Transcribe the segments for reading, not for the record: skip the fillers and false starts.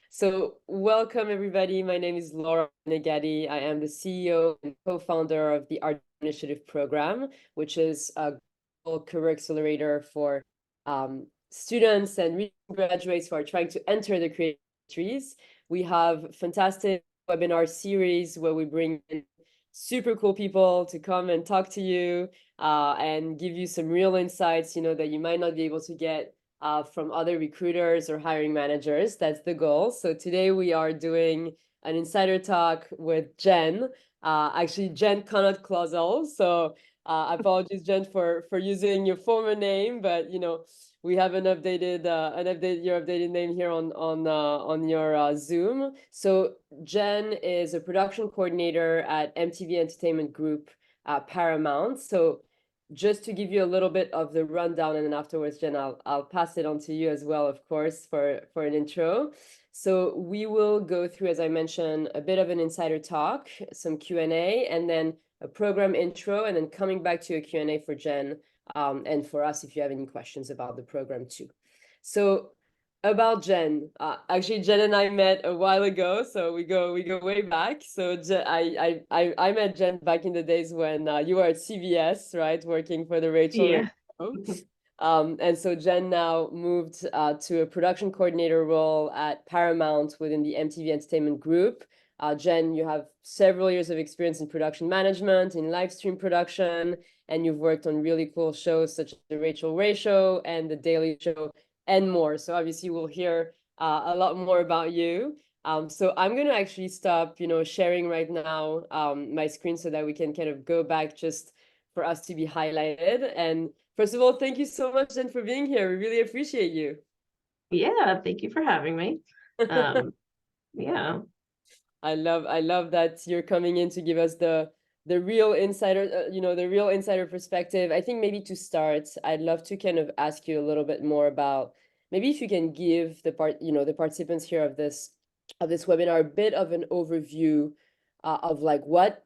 So welcome everybody. My name is Laura Negati. I am the CEO and co-founder of the Art Initiative program, which is a global career accelerator for students and recent graduates who are trying to enter the creative industries. We have fantastic webinar series where we bring in super cool people to come and talk to you and give you some real insights, that you might not be able to get from other recruiters or hiring managers. That's the goal. So today we are doing an insider talk with Jen, actually Jen Conod Clausel. So apologies, Jen, for using your former name, but we have your updated name here on your Zoom. So Jen is a production coordinator at MTV Entertainment Group at Paramount. So just to give you a little bit of the rundown, and then afterwards, Jen, I'll pass it on to you as well, of course, for an intro. So we will go through, as I mentioned, a bit of an insider talk, some Q&A, and then a program intro, and then coming back to a Q&A for Jen, and for us if you have any questions about the program too. So about Jen, actually Jen and I met a while ago, so we go way back. So I met Jen back in the days when you were at CBS, right, working for the Rachael Ray Show. And so Jen now moved to a production coordinator role at Paramount within the MTV Entertainment Group. Jen, you have several years of experience in production management, in live stream production, and you've worked on really cool shows such as the Rachael Ray Show and the Daily Show and more. So obviously we'll hear a lot more about you. So I'm going to actually stop, sharing right now my screen so that we can kind of go back just for us to be highlighted. And first of all, thank you so much, Jen, for being here. We really appreciate you. Yeah, thank you for having me. Yeah. I love that you're coming in to give us the real insider, the real insider perspective. I think maybe to start, I'd love to kind of ask you a little bit more about maybe if you can give the participants here of this webinar a bit of an overview of like what,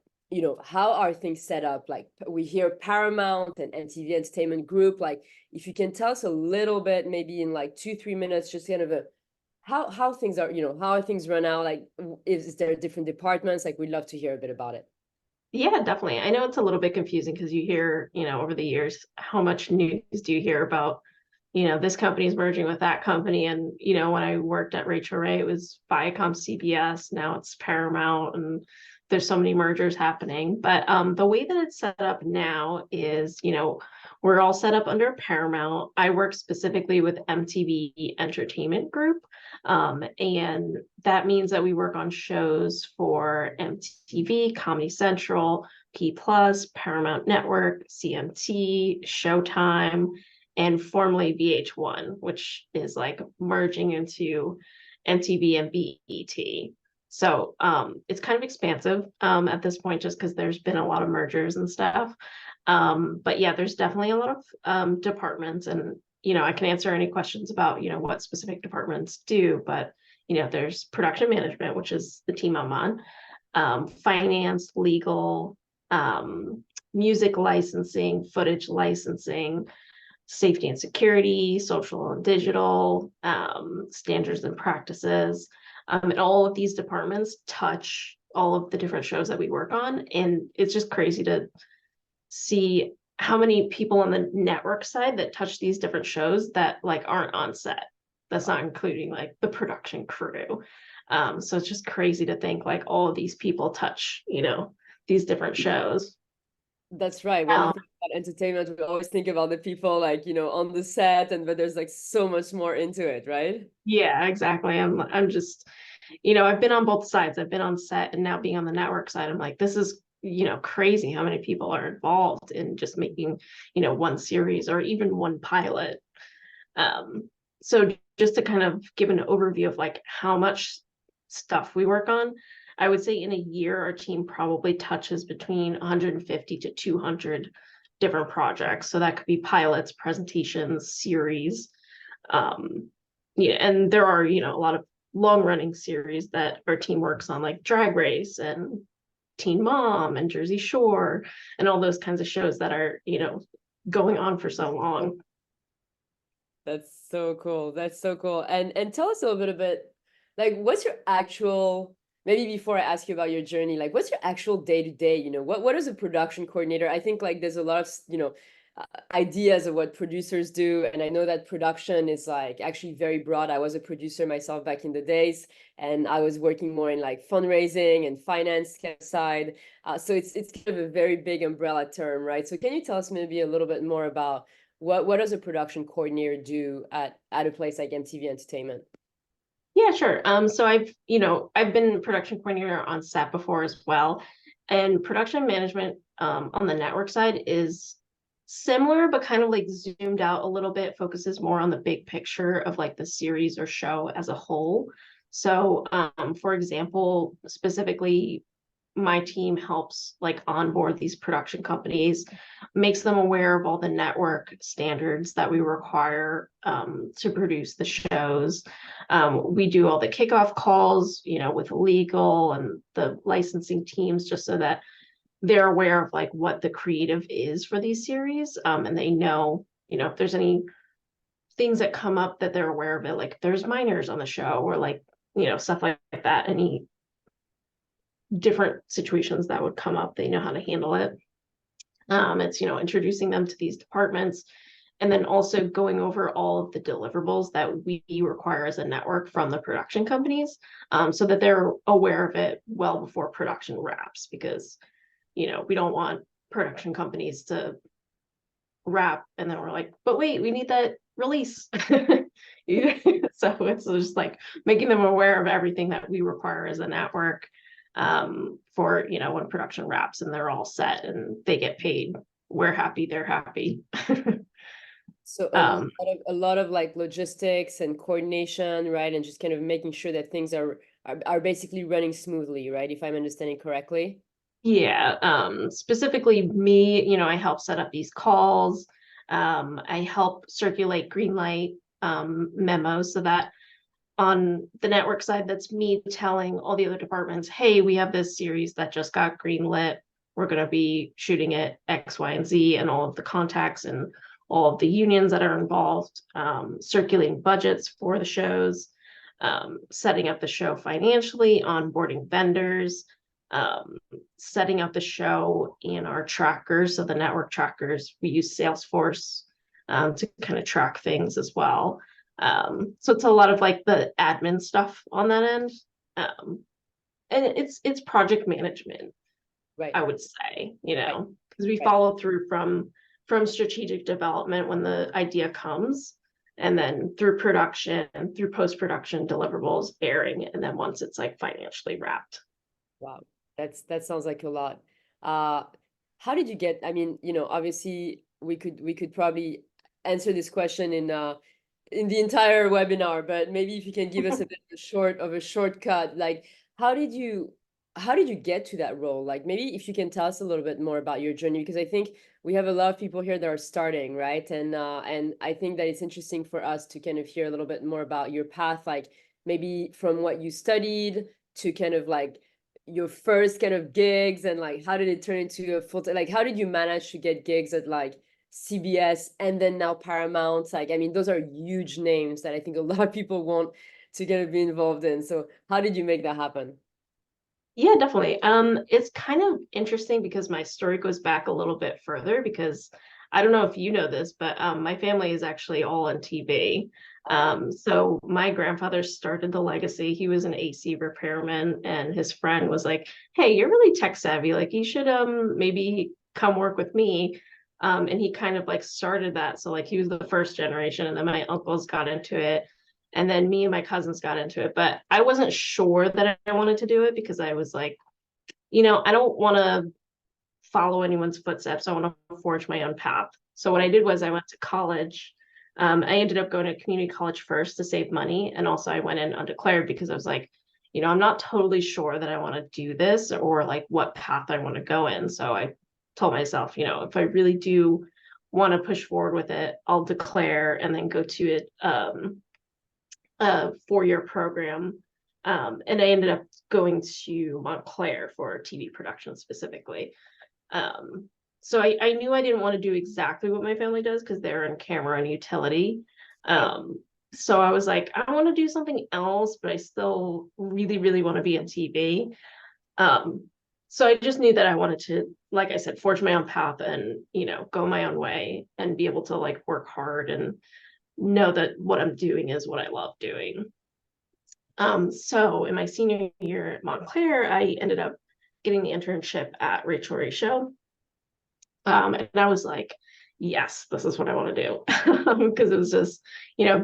how are things set up? Like we hear Paramount and MTV Entertainment Group. Like if you can tell us a little bit, maybe in like 2-3 minutes, just kind of how things are, how are things run out? Like, is there different departments? Like, we'd love to hear a bit about it. Yeah, definitely. I know it's a little bit confusing because you hear, over the years, how much news do you hear about, this company's merging with that company. And, when I worked at Rachael Ray, it was Viacom CBS. Now it's Paramount, and there's so many mergers happening. But the way that it's set up now is, we're all set up under Paramount. I work specifically with MTV Entertainment Group. And that means that we work on shows for MTV, Comedy Central, P+, Paramount Network, CMT, Showtime, and formerly VH1, which is like merging into MTV and BET. So it's kind of expansive at this point, just because there's been a lot of mergers and stuff. But yeah, there's definitely a lot of departments, and I can answer any questions about what specific departments do. But there's production management, which is the team I'm on, finance, legal, music licensing, footage licensing, safety and security, social and digital, standards and practices. And all of these departments touch all of the different shows that we work on. And it's just crazy to see how many people on the network side that touch these different shows that like aren't on set. That's not including like the production crew. So it's just crazy to think like all of these people touch, these different shows. That's right. When we think about entertainment, we always think about the people like, on the set, but there's like so much more into it, right? Yeah, exactly. I'm just, I've been on both sides. I've been on set, and now being on the network side, I'm like, this is, crazy how many people are involved in just making, one series or even one pilot. So just to kind of give an overview of like how much stuff we work on, I would say in a year, our team probably touches between 150 to 200 different projects. So that could be pilots, presentations, series. Yeah, and there are, a lot of long running series that our team works on, like Drag Race and Teen Mom and Jersey Shore and all those kinds of shows that are, going on for so long. That's so cool. That's so cool. And tell us a little bit Like, what's your actual, maybe before I ask you about your journey, like, what's your actual day to day? What is a production coordinator? I think like there's a lot of, ideas of what producers do. And I know that production is like actually very broad. I was a producer myself back in the days, and I was working more in like fundraising and finance kind of side. So it's kind of a very big umbrella term, right? So can you tell us maybe a little bit more about what does a production coordinator do at a place like MTV Entertainment? Yeah, sure. So I've been production coordinator on set before as well. And production management on the network side is similar, but kind of like zoomed out a little bit, focuses more on the big picture of like the series or show as a whole. So, for example, specifically my team helps like onboard these production companies, makes them aware of all the network standards that we require to produce the shows. We do all the kickoff calls, with legal and the licensing teams, just so that they're aware of like what the creative is for these series, and they know, if there's any things that come up that they're aware of it, like if there's minors on the show or like stuff like that, any different situations that would come up, they know how to handle it. It's introducing them to these departments, and then also going over all of the deliverables that we require as a network from the production companies, so that they're aware of it well before production wraps, because we don't want production companies to wrap and then we're like, but wait, we need that release. So it's just like making them aware of everything that we require as a network, for when production wraps and they're all set and they get paid, we're happy, they're happy. So um a lot of like logistics and coordination, right? And just kind of making sure that things are basically running smoothly, right? If I'm understanding correctly. yeah, specifically me, I help set up these calls. I help circulate green light memos, so that on the network side, that's me telling all the other departments, hey, we have this series that just got greenlit. We're going to be shooting it X, Y, and Z, and all of the contacts and all of the unions that are involved, circulating budgets for the shows, setting up the show financially, onboarding vendors, setting up the show in our trackers. So the network trackers, we use Salesforce to kind of track things as well. So it's a lot of like the admin stuff on that end. And it's project management, Right. I would say, Right. because we Right. follow through from strategic development when the idea comes, and then through production and through post-production deliverables, airing, and then once it's like financially wrapped. Wow. That sounds like a lot. Uh, how did you get, I mean, obviously we could probably answer this question in the entire webinar, but maybe if you can give us a bit of a shortcut, like how did you how did you get to that role? Like maybe if you can tell us a little bit more about your journey, because I think we have a lot of people here that are starting, right? And I think that it's interesting for us to kind of hear a little bit more about your path, like maybe from what you studied to kind of like your first kind of gigs, and like how did it turn into a full time, like how did you manage to get gigs at like CBS and then now Paramount? Like, I mean, those are huge names that I think a lot of people want to kind of be involved in. So how did you make that happen? Yeah, definitely. It's kind of interesting because my story goes back a little bit further, because I don't know if you know this, but my family is actually all on TV. So my grandfather started the legacy. He was an AC repairman, and his friend was like, "Hey, you're really tech savvy. Like, you should maybe come work with me." And he kind of like started that. So like he was the first generation, and then my uncles got into it, and then me and my cousins got into it. But I wasn't sure that I wanted to do it, because I was like, I don't want to follow anyone's footsteps. I want to forge my own path. So what I did was I went to college. I ended up going to community college first to save money. And also I went in undeclared, because I was like, I'm not totally sure that I want to do this, or like what path I want to go in. So I told myself, if I really do want to push forward with it, I'll declare and then go to it, a 4-year program. And I ended up going to Montclair for TV production specifically. So I knew I didn't want to do exactly what my family does, because they're in camera and utility. Right. So I was like, I want to do something else, but I still really, really want to be on TV. Um, so I just knew that I wanted to, like I said, forge my own path and, go my own way and be able to like work hard and know that what I'm doing is what I love doing. So in my senior year at Montclair, I ended up getting the internship at Rachael Ray Show. And I was like, yes, this is what I want to do. Because it was just,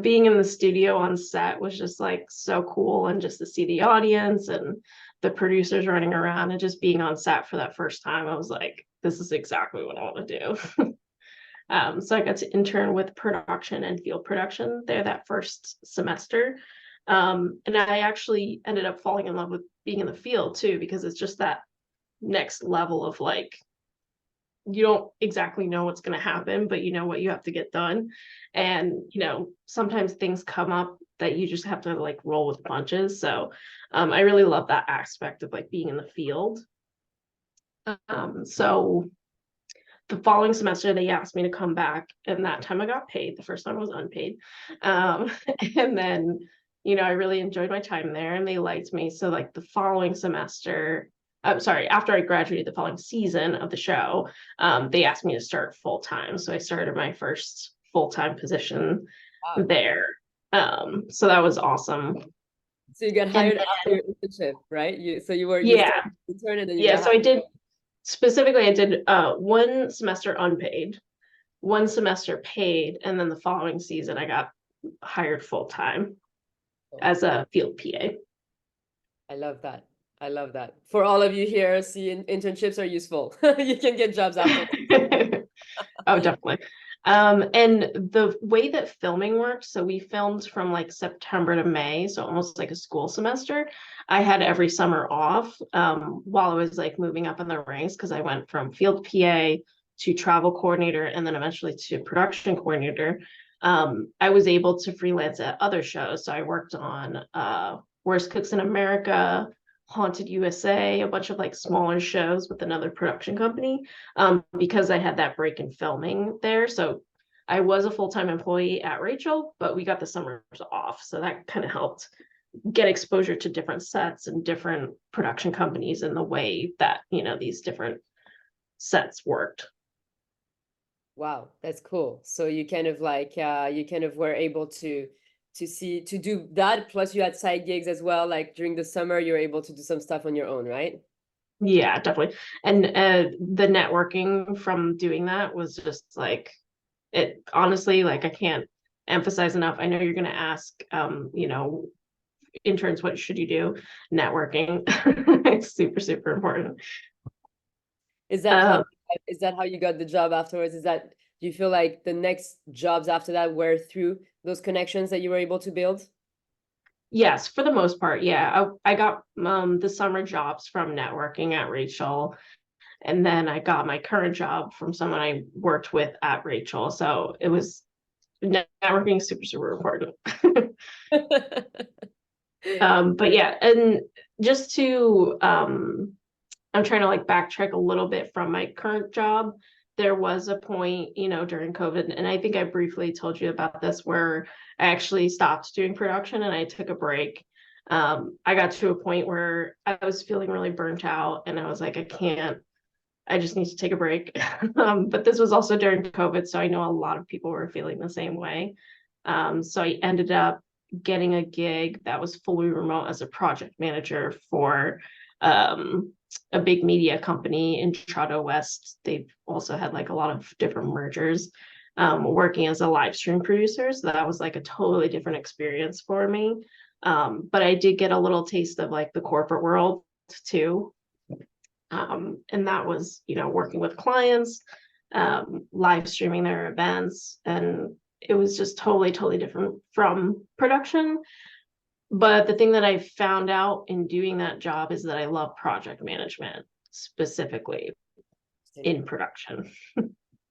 being in the studio on set was just like so cool. And just to see the audience and the producers running around and just being on set for that first time, I was like, this is exactly what I want to do. So I got to intern with production and field production there that first semester. And I actually ended up falling in love with being in the field too, because it's just that next level of like, you don't exactly know what's going to happen, but you know what you have to get done. And, sometimes things come up that you just have to like roll with the punches. So I really love that aspect of like being in the field. So the following semester, they asked me to come back, and that time I got paid. The first time I was unpaid. And then, I really enjoyed my time there and they liked me. So like the following semester, I'm sorry, after I graduated the following season of the show, they asked me to start full time. So I started my first full-time position Wow. there. So that was awesome. So you got And hired after your internship, right? You yeah, started intern and then you yeah. got So hired. I did one semester unpaid, one semester paid, and then the following season I got hired full time as a field PA. I love that. I love that. For all of you here, see, internships are useful. You can get jobs after. Oh, definitely. And the way that filming works, so we filmed from like September to May, so almost like a school semester. I had every summer off while I was like moving up in the ranks because I went from field PA to travel coordinator and then eventually to production coordinator. I was able to freelance at other shows. So I worked on Worst Cooks in America, Haunted USA, a bunch of like smaller shows with another production company because I had that break in filming there. So I was a full-time employee at Rachael, but we got the summers off. So that kind of helped get exposure to different sets and different production companies and the way that, these different sets worked. Wow, that's cool. So you kind of like you kind of were able to do that, plus you had side gigs as well. Like during the summer, you were able to do some stuff on your own, right? Yeah, definitely. And the networking from doing that was just like it honestly, like I can't emphasize enough. I know you're gonna ask interns, what should you do? Networking. It's super, super important. Is that how Um, is that how you got the job afterwards? Do you feel like the next jobs after that were through those connections that you were able to build? yes, for the most part, yeah. I got the summer jobs from networking at Rachael, and then I got my current job from someone I worked with at Rachael. So it was networking super, super important. But yeah, and just to I'm trying to like backtrack a little bit from my current job. There was a point, during COVID, and I think I briefly told you about this, where I actually stopped doing production and I took a break. I got to a point where I was feeling really burnt out and I was like, I just need to take a break. But this was also during COVID, so I know a lot of people were feeling the same way. So I ended up getting a gig that was fully remote as a project manager for a big media company in Intrado West. They've also had like a lot of different mergers, working as a live stream producer. So that was like a totally different experience for me. But I did get a little taste of like the corporate world too. And that was, working with clients, live streaming their events. And it was just totally, totally different from production. But the thing that I found out in doing that job is that I love project management, specifically in production.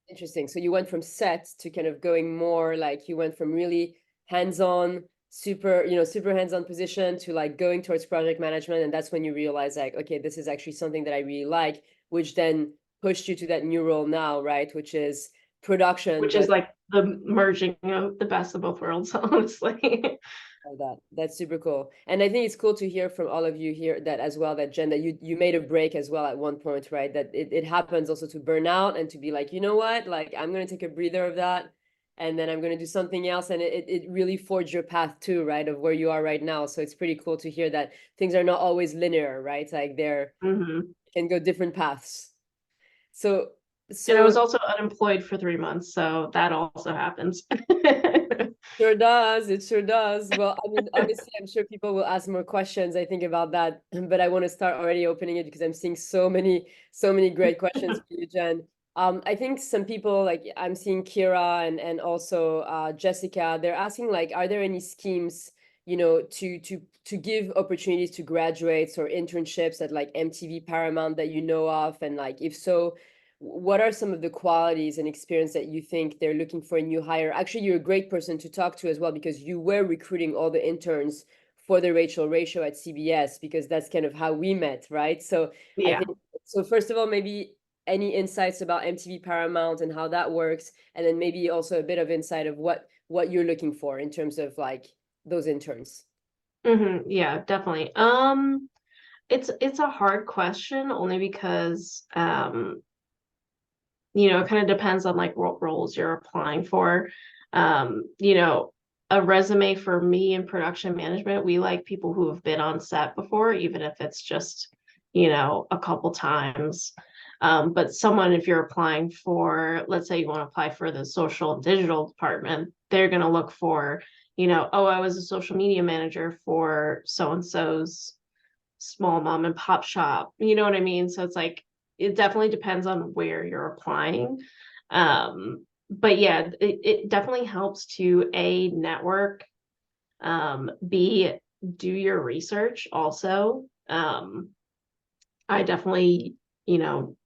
Interesting. So you went from set to kind of going more like you went from really hands-on, super hands-on position to like going towards project management. And that's when you realize like, okay, this is actually something that I really like, which then pushed you to that new role now, right? Which is production, which is but like the merging of the best of both worlds, honestly. that's super cool. And I think it's cool to hear from all of you here that as well, that Jen, that you made a break as well at one point, right? That it happens also to burn out and to be like, you know what, like I'm gonna take a breather of that, and then I'm gonna do something else. And it really forged your path too, right? Of where you are right now. So it's pretty cool to hear that things are not always linear, right? Like they're can go different paths. So And I was so also unemployed for 3 months, so that also happens. sure does. It sure does. Well, I mean, obviously, I'm sure people will ask more questions, I think, about that, but I want to start already opening it because I'm seeing so many great questions for you, Jen. I think some people, like I'm seeing Kira and also Jessica, they're asking like, are there any schemes, to give opportunities to graduates or internships at like MTV Paramount that you know of, and like if so, what are some of the qualities and experience that you think they're looking for a new hire? Actually, you're a great person to talk to as well, because you were recruiting all the interns for the Rachael Ray Show at CBS, because that's kind of how we met, right? So I Yeah. think, so first of all, maybe any insights about MTV Paramount and how that works, and then maybe also a bit of insight of what you're looking for in terms of like those interns. Yeah, definitely. It's a hard question only because it kind of depends on like what roles you're applying for. You know, a resume for me in production management, we like people who have been on set before, even if it's just, a couple times. But someone, if you're applying for, let's say you want to apply for the social and digital department, they're going to look for, oh, I was a social media manager for so and so's small mom and pop shop. You know what I mean? So it's like, it definitely depends on where you're applying. But yeah, it definitely helps to A, network, B, do your research also. I definitely,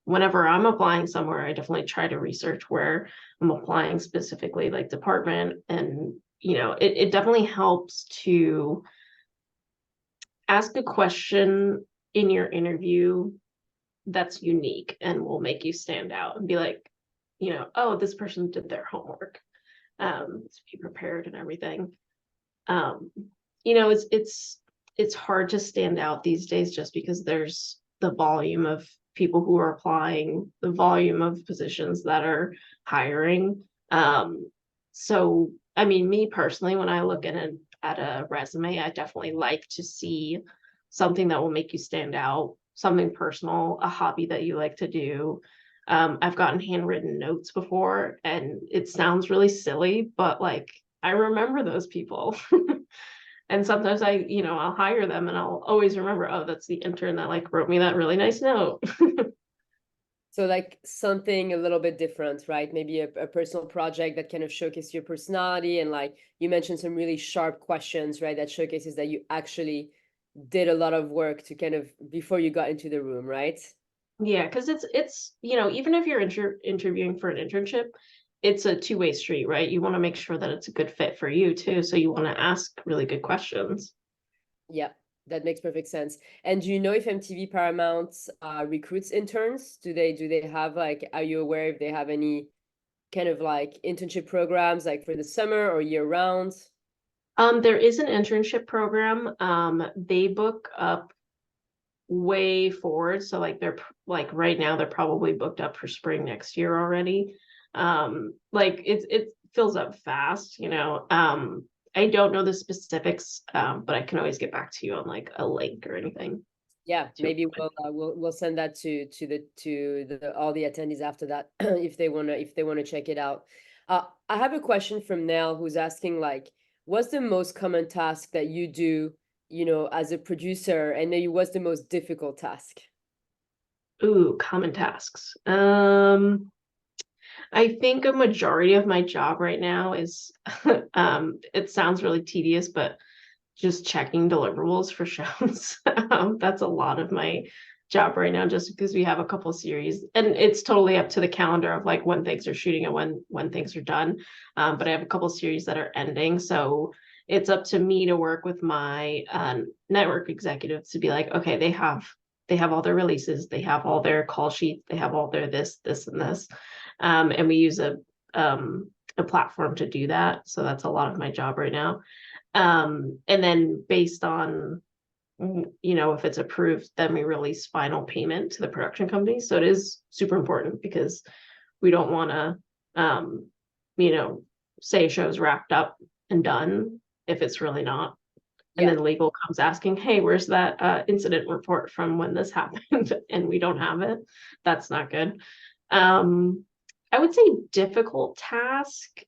whenever I'm applying somewhere, I definitely try to research where I'm applying specifically, like department. And, it definitely helps to ask a question in your interview that's unique and will make you stand out and be like, oh, this person did their homework, to be prepared and everything. Um, it's hard to stand out these days just because there's the volume of people who are applying, the volume of positions that are hiring. So I mean, me personally, when I look at a resume, I definitely like to see something that will make you stand out, something personal, a hobby that you like to do. I've gotten handwritten notes before, and it sounds really silly, but like I remember those people. And sometimes I'll hire them and I'll always remember, oh, that's the intern that like wrote me that really nice note. So like something a little bit different, right? Maybe a personal project that kind of showcases your personality, and like you mentioned some really sharp questions, right? That showcases that you actually did a lot of work to kind of before you got into the room, right? Yeah, because it's even if you're interviewing for an internship, it's a two-way street, right? You want to make sure that it's a good fit for you too, so you want to ask really good questions. Yeah, that makes perfect sense. And do you know if MTV Paramount recruits interns? Do they have like, are you aware if they have any kind of like internship programs like for the summer or year round? There is an internship program. They book up way forward, so like like right now they're probably booked up for spring next year already. Like it fills up fast. I don't know the specifics, but I can always get back to you on like a link or anything Yeah, to maybe apply. we'll send that to the all the attendees after that if they wanna check it out. I have a question from Nell who's asking like, what's the most common task that you do, as a producer, and maybe what's the most difficult task? Ooh, common tasks. I think a majority of my job right now is it sounds really tedious, but just checking deliverables for shows. That's a lot of my job right now, just because we have a couple series, and it's totally up to the calendar of like when things are shooting and when things are done. But I have a couple series that are ending, so it's up to me to work with my network executives to be like, okay, they have all their releases, they have all their call sheets, they have all their this, and this. And we use a platform to do that. So that's a lot of my job right now. And then based on, if it's approved, then we release final payment to the production company. So it is super important because we don't want to, say a show's wrapped up and done if it's really not. And then legal comes asking, hey, where's that incident report from when this happened? And we don't have it. That's not good. I would say difficult task.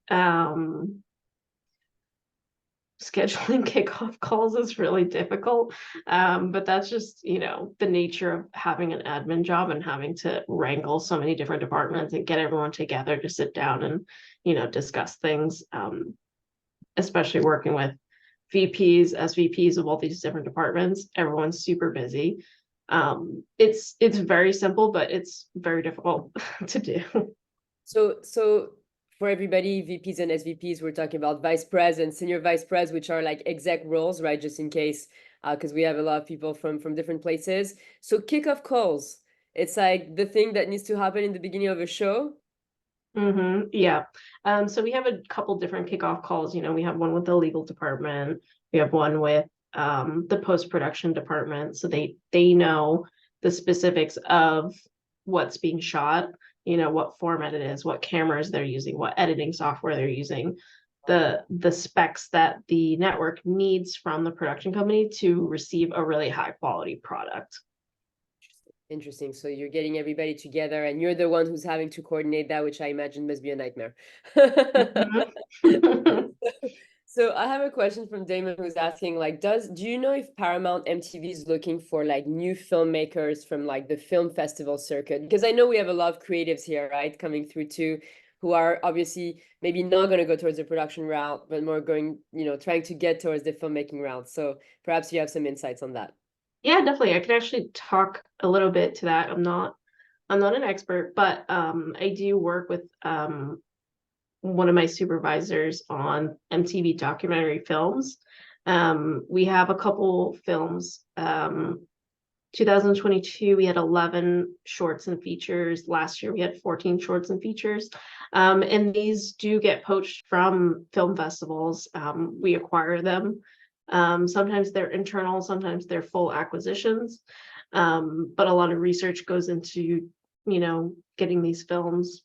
Scheduling kickoff calls is really difficult. But that's just, the nature of having an admin job and having to wrangle so many different departments and get everyone together to sit down and, discuss things, especially working with VPs, SVPs of all these different departments. Everyone's super busy. It's very simple, but it's very difficult to do. So for everybody, VPs and SVPs, we're talking about vice pres and senior vice pres, which are like exec roles, right? Just in case, because we have a lot of people from different places. So kickoff calls, it's like the thing that needs to happen in the beginning of a show. Yeah. So we have a couple different kickoff calls. We have one with the legal department. We have one with the post-production department. So they know the specifics of what's being shot, what format it is, what cameras they're using, what editing software they're using, the specs that the network needs from the production company to receive a really high quality product. Interesting. So you're getting everybody together and you're the one who's having to coordinate that, which I imagine must be a nightmare. So I have a question from Damon who's asking, like, do you know if Paramount MTV is looking for like new filmmakers from like the film festival circuit? Because I know we have a lot of creatives here, right, coming through too, who are obviously maybe not going to go towards the production route, but more going, trying to get towards the filmmaking route. So perhaps you have some insights on that. Yeah, definitely. I could actually talk a little bit to that. I'm not an expert, but I do work with one of my supervisors on MTV Documentary Films. We have a couple films. 2022, we had 11 shorts and features. Last year, we had 14 shorts and features. And these do get poached from film festivals. We acquire them. Sometimes they're internal, sometimes they're full acquisitions. But a lot of research goes into, getting these films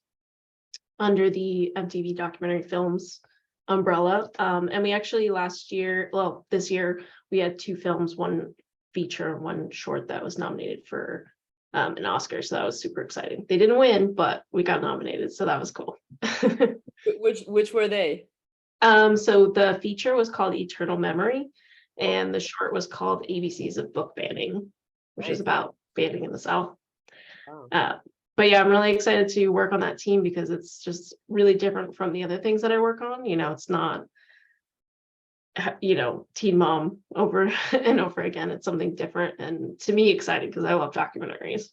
under the MTV Documentary Films umbrella. And we actually this year, we had 2 films, one feature, one short that was nominated for an Oscar. So that was super exciting. They didn't win, but we got nominated. So that was cool. Which were they? So the feature was called Eternal Memory, and the short was called ABCs of Book Banning, which is about banning in the South. Wow. But yeah, I'm really excited to work on that team because it's just really different from the other things that I work on. It's not, Teen Mom over and over again. It's something different, and to me, exciting because I love documentaries.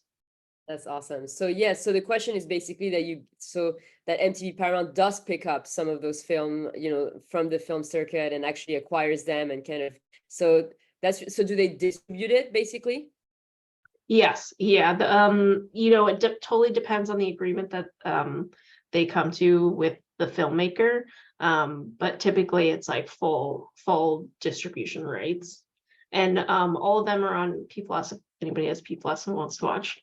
That's awesome. So so the question is basically that MTV Paramount does pick up some of those film, from the film circuit and actually acquires them and kind of, so do they distribute it basically? Yes. Yeah. It totally depends on the agreement that they come to with the filmmaker. But typically it's like full distribution rights. And all of them are on P+, if anybody has P+ and wants to watch.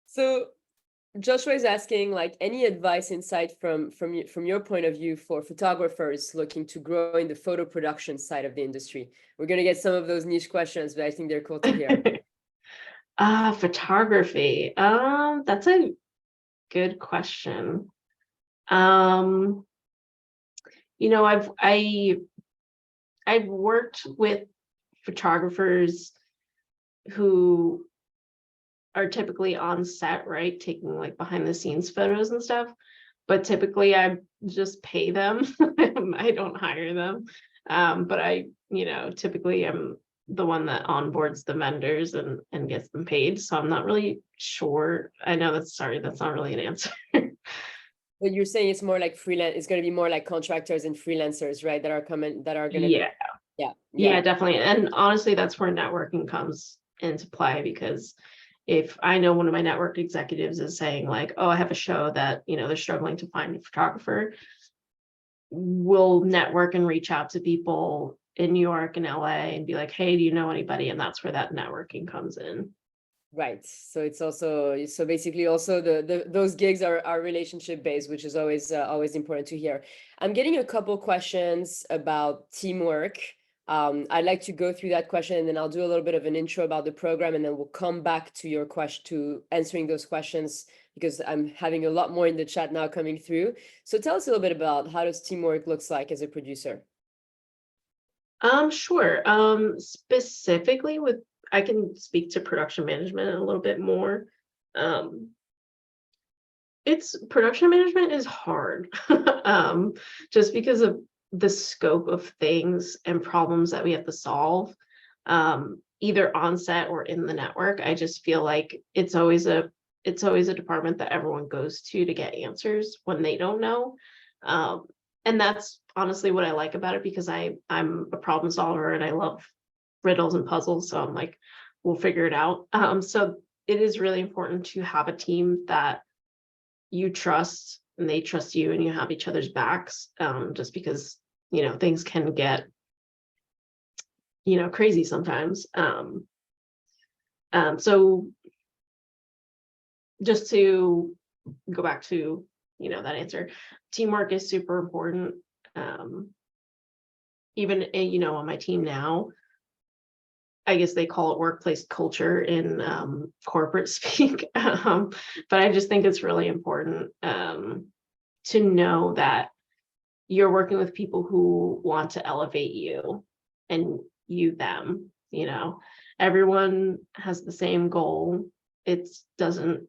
So Joshua is asking, like, any advice, insight from your point of view for photographers looking to grow in the photo production side of the industry? We're going to get some of those niche questions, but I think they're cool to hear. Photography. That's a good question. I've worked with photographers who are typically on set, right? Taking like behind the scenes photos and stuff. But typically I just pay them. I don't hire them. But I, typically I'm the one that onboards the vendors and gets them paid. So I'm not really sure. I know that's not really an answer. But you're saying it's more like freelance, it's going to be more like contractors and freelancers, right? That are going to Yeah, definitely. And honestly, that's where networking comes into play because if I know one of my network executives is saying like, oh, I have a show that, they're struggling to find a photographer, we'll network and reach out to people in New York and LA and be like, hey, do you know anybody? And that's where that networking comes in. Right. So it's also, so basically also those gigs are relationship based, which is always important to hear. I'm getting a couple questions about teamwork. I'd like to go through that question, and then I'll do a little bit of an intro about the program, and then we'll come back to your question, to answering those questions, because I'm having a lot more in the chat now coming through. So tell us a little bit about how does teamwork looks like as a producer? Sure. Specifically I can speak to production management a little bit more. Um, it's production management is hard, just because of the scope of things and problems that we have to solve, either on set or in the network. I just feel like it's always a department that everyone goes to get answers when they don't know. And that's honestly what I like about it, because I'm a problem solver and I love riddles and puzzles. So I'm like, we'll figure it out. So it is really important to have a team that you trust and they trust you, and you have each other's backs, just because, things can get, crazy sometimes. So just to go back to, that answer, teamwork is super important. Even, on my team now, I guess they call it workplace culture in corporate speak. But I just think it's really important to know that you're working with people who want to elevate you and you them. Everyone has the same goal. It doesn't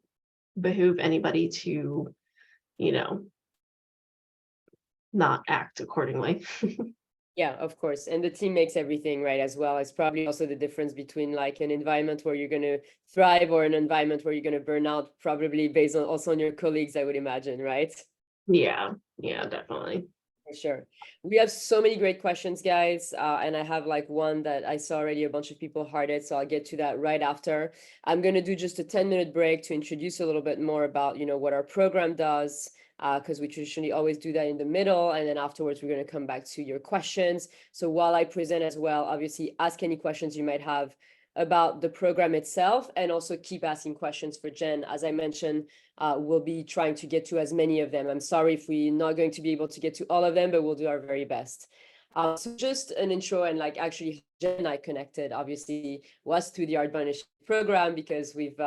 behoove anybody to, not act accordingly. Yeah, of course. And the team makes everything, right, as well. It's probably also the difference between like an environment where you're going to thrive or an environment where you're going to burn out, probably based on also on your colleagues, I would imagine, right? Yeah, definitely. For sure. We have so many great questions, guys. And I have like one that I saw already a bunch of people hearted, so I'll get to that right after. I'm going to do just a 10-minute break to introduce a little bit more about, what our program does, because we traditionally always do that in the middle. And then afterwards, we're going to come back to your questions. So while I present as well, obviously ask any questions you might have about the program itself, and also keep asking questions for Jen. As I mentioned, we'll be trying to get to as many of them. I'm sorry if we're not going to be able to get to all of them, but we'll do our very best. So just an intro, and like actually Jen and I connected obviously was through the ArtBound Initiative program, because we've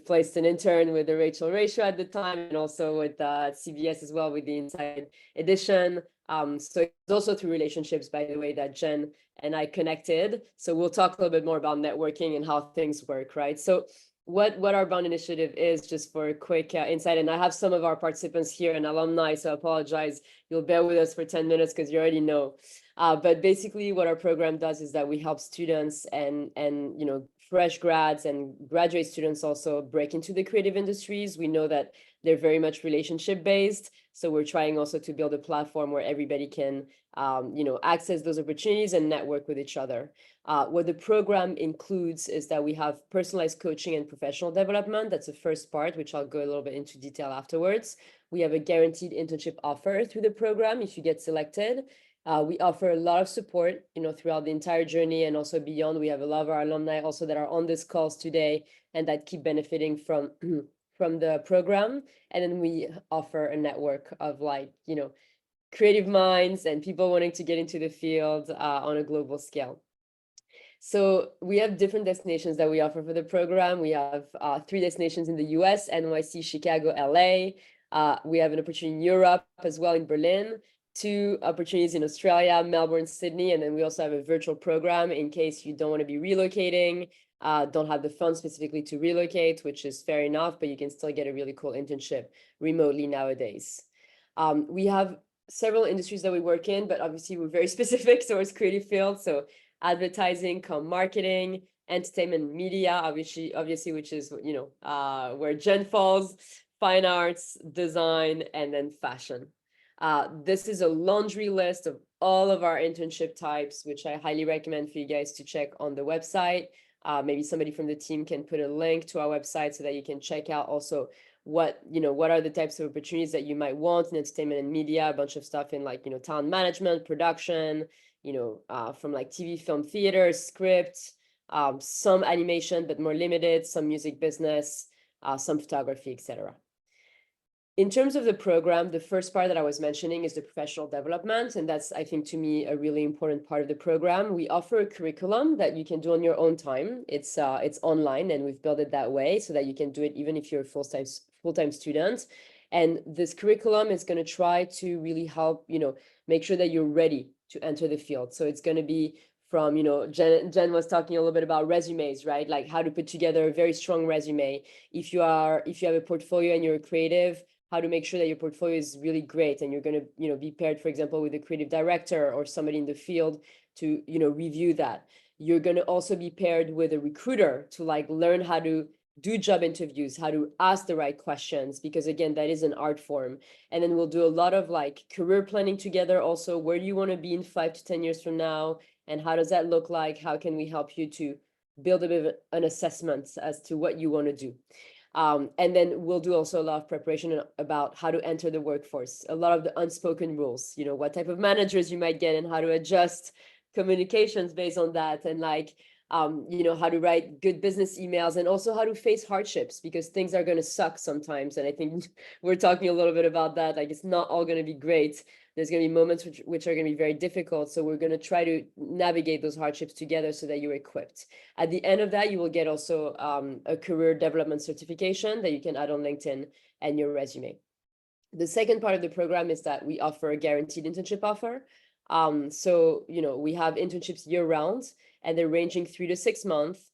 placed an intern with the Rachael Ray Show at the time, and also with CBS as well with the Inside Edition. So it's also through relationships, by the way, that Jen and I connected. So we'll talk a little bit more about networking and how things work, right? So what ArtBound Initiative is, just for a quick insight, and I have some of our participants here and alumni, so I apologize. You'll bear with us for 10 minutes because you already know. But basically what our program does is that we help students and fresh grads and graduate students also break into the creative industries. We know that they're very much relationship based. So we're trying also to build a platform where everybody can, access those opportunities and network with each other. What the program includes is that we have personalized coaching and professional development. That's the first part, which I'll go a little bit into detail afterwards. We have a guaranteed internship offer through the program if you get selected. We offer a lot of support, throughout the entire journey and also beyond. We have a lot of our alumni also that are on this calls today and that keep benefiting from from the program. And then we offer a network of creative minds and people wanting to get into the field on a global scale. So we have different destinations that we offer for the program. We have 3 destinations in the US, NYC, Chicago, LA. We have an opportunity in Europe as well, in Berlin. 2 opportunities in Australia, Melbourne, Sydney, and then we also have a virtual program in case you don't want to be relocating, don't have the funds specifically to relocate, which is fair enough, but you can still get a really cool internship remotely nowadays. We have several industries that we work in, but obviously we're very specific, so it's creative field. So advertising, marketing, entertainment, media, obviously, which is, where Jen falls, fine arts, design, and then fashion. This is a laundry list of all of our internship types, which I highly recommend for you guys to check on the website. Maybe somebody from the team can put a link to our website so that you can check out also what are the types of opportunities that you might want in entertainment and media, a bunch of stuff in like, talent management, production, from like TV, film, theater, script, some animation, but more limited, some music business, some photography, etc. In terms of the program, the first part that I was mentioning is the professional development. And that's, I think, to me, a really important part of the program. We offer a curriculum that you can do on your own time. It's online, and we've built it that way so that you can do it even if you're a full-time student. And this curriculum is going to try to really help, make sure that you're ready to enter the field. So it's going to be from, Jen was talking a little bit about resumes, right? Like how to put together a very strong resume. If you have a portfolio and you're a creative, how to make sure that your portfolio is really great, and you're going to, be paired, for example, with a creative director or somebody in the field to, review that. You're going to also be paired with a recruiter to like learn how to do job interviews, how to ask the right questions, because again, that is an art form. And then we'll do a lot of like career planning together. Also, where do you want to be in 5 to 10 years from now? And how does that look like? How can we help you to build a bit of an assessment as to what you want to do? And then we'll do also a lot of preparation about how to enter the workforce, a lot of the unspoken rules, what type of managers you might get and how to adjust communications based on that. And like, how to write good business emails, and also how to face hardships, because things are going to suck sometimes. And I think we're talking a little bit about that. Like, it's not all going to be great. There's going to be moments which are going to be very difficult. So we're going to try to navigate those hardships together so that you're equipped. At the end of that, you will get also a career development certification that you can add on LinkedIn and your resume. The second part of the program is that we offer a guaranteed internship offer. So, we have internships year round, and they're ranging 3 to 6 months.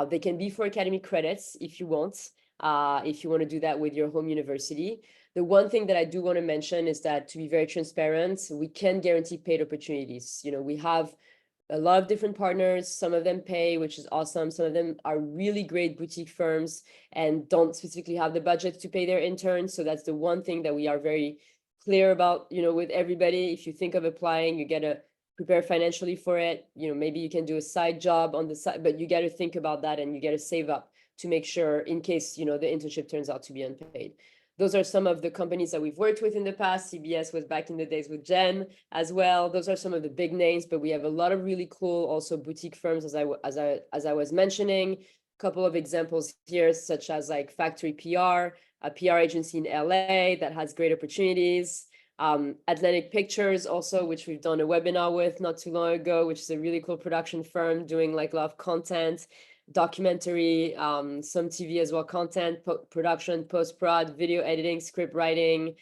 They can be for academic credits if you want to do that with your home university. The one thing that I do want to mention is that, to be very transparent, we can guarantee paid opportunities. We have a lot of different partners. Some of them pay, which is awesome. Some of them are really great boutique firms and don't specifically have the budget to pay their interns. So that's the one thing that we are very clear about, with everybody. If you think of applying, you got to prepare financially for it. Maybe you can do a side job on the side, but you got to think about that, and you got to save up to make sure in case, the internship turns out to be unpaid. Those are some of the companies that we've worked with in the past. CBS was back in the days with Jen as well. Those are some of the big names, but we have a lot of really cool also boutique firms, as I was mentioning. A couple of examples here, such as like Factory PR, a PR agency in LA that has great opportunities. Atlantic Pictures also, which we've done a webinar with not too long ago, which is a really cool production firm doing like a lot of content, documentary, some TV as well, content, production, post-prod, video editing, script writing.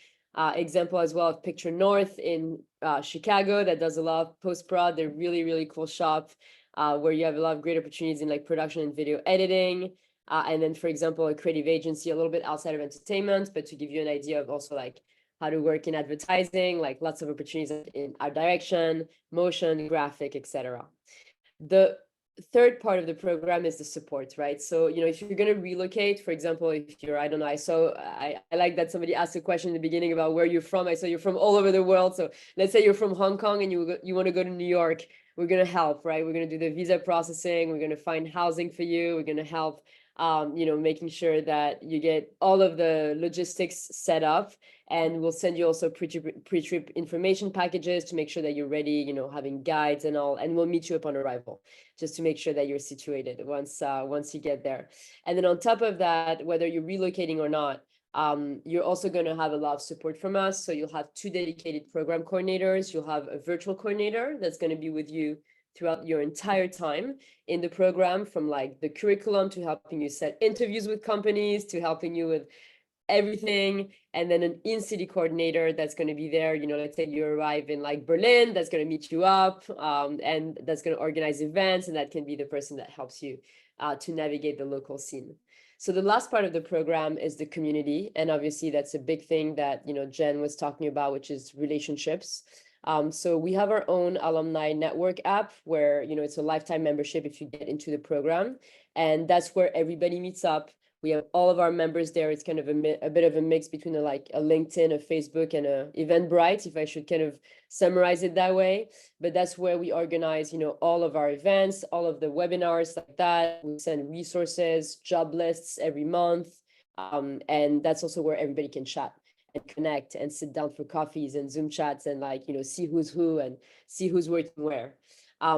Example as well of Picture North in Chicago that does a lot of post-prod. They're really, really cool shop where you have a lot of great opportunities in like production and video editing. And then, for example, a creative agency a little bit outside of entertainment, but to give you an idea of also like how to work in advertising, like lots of opportunities in art direction, motion, graphic, etc. The third part of the program is the support, right? So, if you're going to relocate, for example, if you're, I don't know, I like that somebody asked a question in the beginning about where you're from. I saw you're from all over the world. So let's say you're from Hong Kong and you want to go to New York. We're going to help, right? We're going to do the visa processing. We're going to find housing for you. We're going to help, making sure that you get all of the logistics set up. And we'll send you also pre-trip information packages to make sure that you're ready, having guides and all, and we'll meet you upon arrival just to make sure that you're situated once you get there. And then on top of that, whether you're relocating or not, you're also going to have a lot of support from us. So you'll have 2 dedicated program coordinators. You'll have a virtual coordinator that's going to be with you throughout your entire time in the program, from like the curriculum to helping you set interviews with companies to helping you with everything. And then an in-city coordinator that's going to be there, let's say you arrive in like Berlin, that's going to meet you up, and that's going to organize events, and that can be the person that helps you to navigate the local scene. So the last part of the program is the community, and obviously that's a big thing that Jen was talking about, which is relationships. So we have our own alumni network app where it's a lifetime membership if you get into the program, and that's where everybody meets up. We have all of our members there. It's kind of a bit of a mix between a LinkedIn, a Facebook, and a Eventbrite, if I should kind of summarize it that way. But that's where we organize, all of our events, all of the webinars like that. We send resources, job lists every month. And that's also where everybody can chat and connect and sit down for coffees and Zoom chats and see who's who and see who's working where.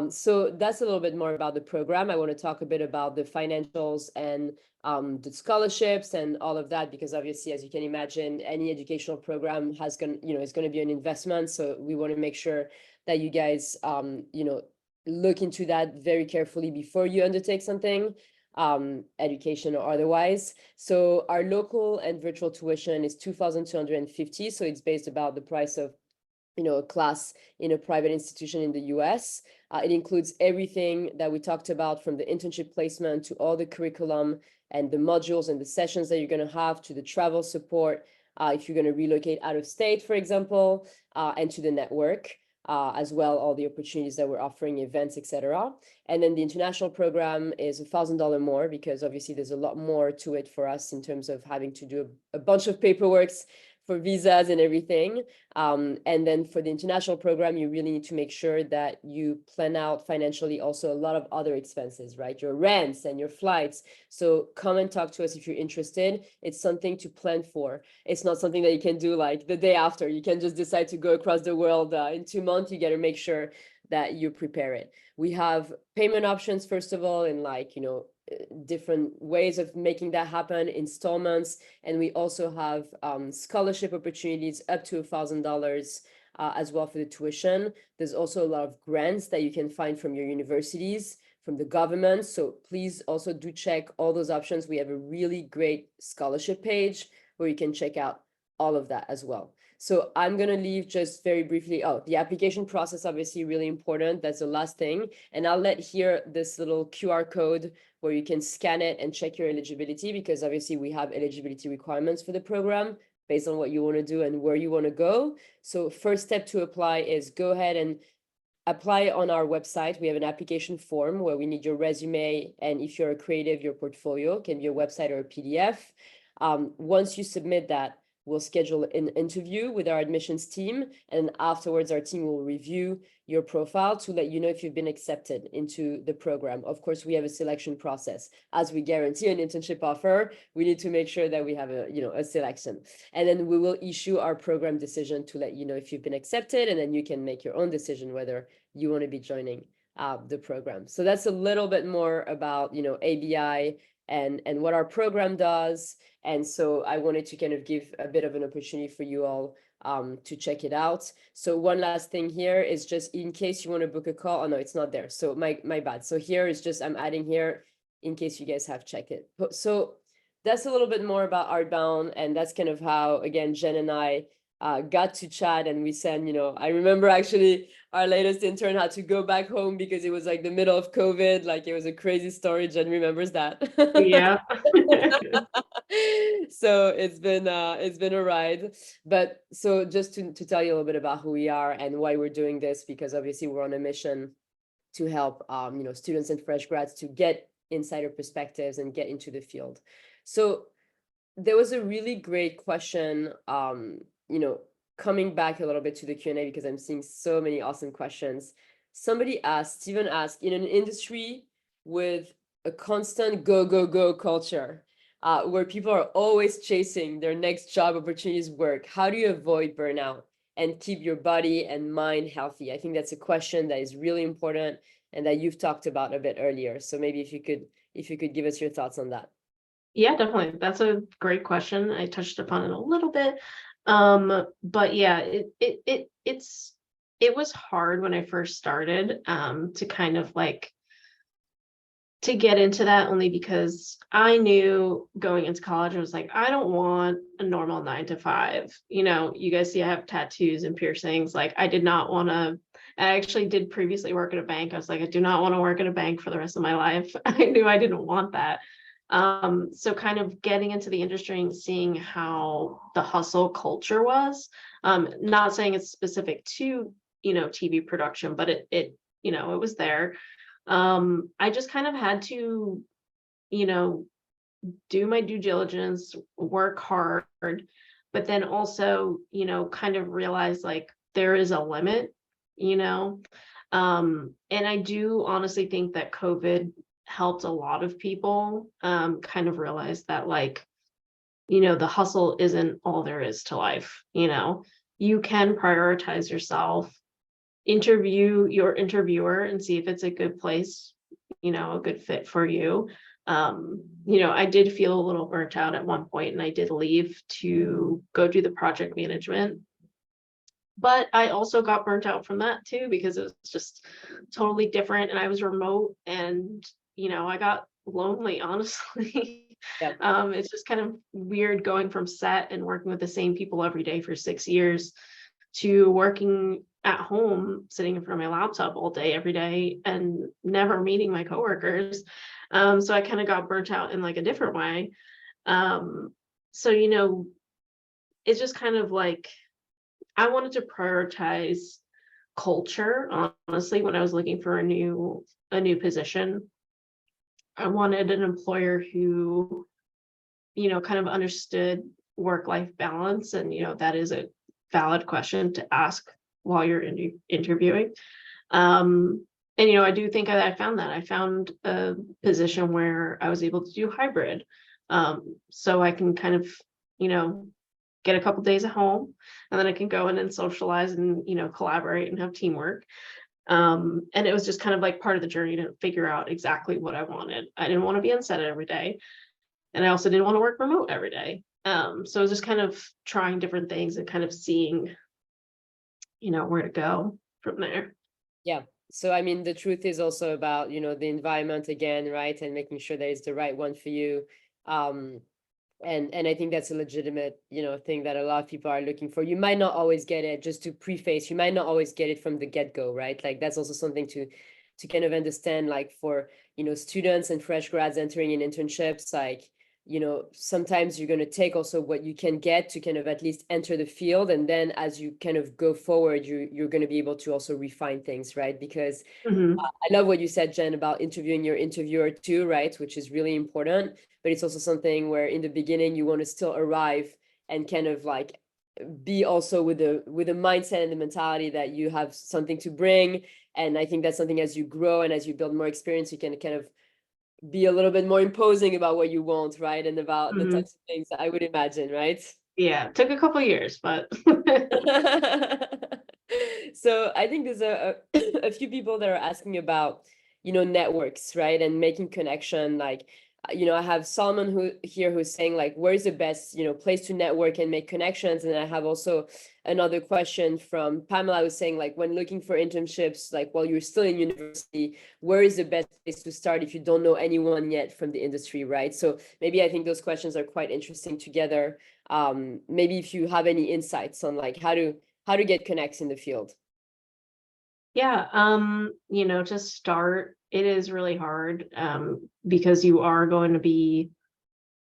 So that's a little bit more about the program. I want to talk a bit about the financials and the scholarships and all of that, because obviously, as you can imagine, any educational program is going to be an investment. So we want to make sure that you guys, look into that very carefully before you undertake something, education or otherwise. So our local and virtual tuition is $2,250. So it's based about the price of a class in a private institution in the US. It includes everything that we talked about, from the internship placement to all the curriculum and the modules and the sessions that you're going to have, to the travel support if you're going to relocate out of state, for example, and to the network as well, all the opportunities that we're offering, events, etc. And then the international program is $1,000 more, because obviously there's a lot more to it for us in terms of having to do a bunch of paperwork for visas and everything. And then for the international program, you really need to make sure that you plan out financially also a lot of other expenses, right? Your rents and your flights. So come and talk to us if you're interested. It's something to plan for. It's not something that you can do like the day after. You can just decide to go across the world in 2 months. You got to make sure that you prepare it. We have payment options, first of all, in different ways of making that happen, installments. And we also have scholarship opportunities up to $1,000 as well for the tuition. There's also a lot of grants that you can find from your universities, from the government. So please also do check all those options. We have a really great scholarship page where you can check out all of that as well. So I'm going to leave just very briefly. Oh, the application process, obviously really important. That's the last thing. And I'll let here this little QR code where you can scan it and check your eligibility, because obviously we have eligibility requirements for the program based on what you want to do and where you want to go. So first step to apply is go ahead and apply on our website. We have an application form where we need your resume, and if you're a creative, your portfolio can be a website or a PDF. Once you submit that, we'll schedule an interview with our admissions team, and afterwards our team will review your profile to let you know if you've been accepted into the program. Of course, we have a selection process. As we guarantee an internship offer, we need to make sure that we have a selection. And then we will issue our program decision to let you know if you've been accepted, and then you can make your own decision whether you want to be joining the program. So that's a little bit more about, ABI and what our program does. And so I wanted to kind of give a bit of an opportunity for you all to check it out. So one last thing here is just in case you want to book a call. Oh no, it's not there. So my bad. So here is just, I'm adding here in case you guys have checked it. So that's a little bit more about ArtBound, and that's kind of how, again, Jen and I got to chat, and we sent, I remember actually our latest intern had to go back home because it was like the middle of COVID. Like, it was a crazy story. Jen remembers that. Yeah. So it's been a ride. But so just to tell you a little bit about who we are and why we're doing this, because obviously we're on a mission to help students and fresh grads to get insider perspectives and get into the field. So there was a really great question, coming back a little bit to the Q&A, because I'm seeing so many awesome questions. Steven asked, in an industry with a constant go, go, go culture, where people are always chasing their next job opportunities, work, how do you avoid burnout and keep your body and mind healthy? I think that's a question that is really important and that you've talked about a bit earlier. So maybe if you could give us your thoughts on that. Yeah, definitely. That's a great question. I touched upon it a little bit. But yeah, it was hard when I first started to kind of to get into that, only because I knew going into college, I was like, I don't want a normal 9 to 5. You guys see I have tattoos and piercings. Like, I did not want to. I actually did previously work at a bank. I was like, I do not want to work at a bank for the rest of my life. I knew I didn't want that. So kind of getting into the industry and seeing how the hustle culture was, not saying it's specific to, TV production, but it was there. I just kind of had to, do my due diligence, work hard, but then also, kind of realize like there is a limit, you know. And I do honestly think that COVID helped a lot of people kind of realize that like, the hustle isn't all there is to life, you can prioritize yourself, interview your interviewer and see if it's a good place, a good fit for you. I did feel a little burnt out at one point and I did leave to go do the project management. But I also got burnt out from that too, because it was just totally different and I was remote and, I got lonely, honestly. Yep. It's just kind of weird going from set and working with the same people every day for 6 years to working at home, sitting in front of my laptop all day, every day, and never meeting my coworkers. So I kind of got burnt out in like a different way. So, it's just kind of like, I wanted to prioritize culture, honestly, when I was looking for a new position. I wanted an employer who, kind of understood work-life balance. And, that is a valid question to ask while you're interviewing. And, I do think I found that. I found a position where I was able to do hybrid. So I can kind of, get a couple days at home and then I can go in and socialize and, collaborate and have teamwork. And it was just kind of like part of the journey to figure out exactly what I wanted. I didn't want to be on set every day. And I also didn't want to work remote every day. So it was just kind of trying different things and kind of seeing, where to go from there. Yeah. So, I mean, the truth is also about, the environment again, right? And making sure that it's the right one for you. And I think that's a legitimate, thing that a lot of people are looking for. You might not always get it, just to preface, you might not always get it from the get-go, right? Like that's also something to kind of understand, like for, students and fresh grads entering in internships, like, sometimes you're going to take also what you can get to kind of at least enter the field. And then as you kind of go forward, you're going to be able to also refine things, right? Because I love what you said, Jen, about interviewing your interviewer too, right? Which is really important. But it's also something where in the beginning you want to still arrive and kind of like be also with a mindset and the mentality that you have something to bring. And I think that's something as you grow and as you build more experience, you can kind of be a little bit more imposing about what you want, right? And about the types of things that I would imagine, right? Yeah, took a couple of years, but so I think there's a few people that are asking about, networks, right? And making connection. Like, I have Solomon who's saying like, where's the best, place to network and make connections? And I have also another question from Pamela who's saying like, when looking for internships, like while you're still in university, where is the best place to start if you don't know anyone yet from the industry, right? So maybe I think those questions are quite interesting together. Maybe if you have any insights on like how to get connects in the field. Yeah, to start, it is really hard because you are going to be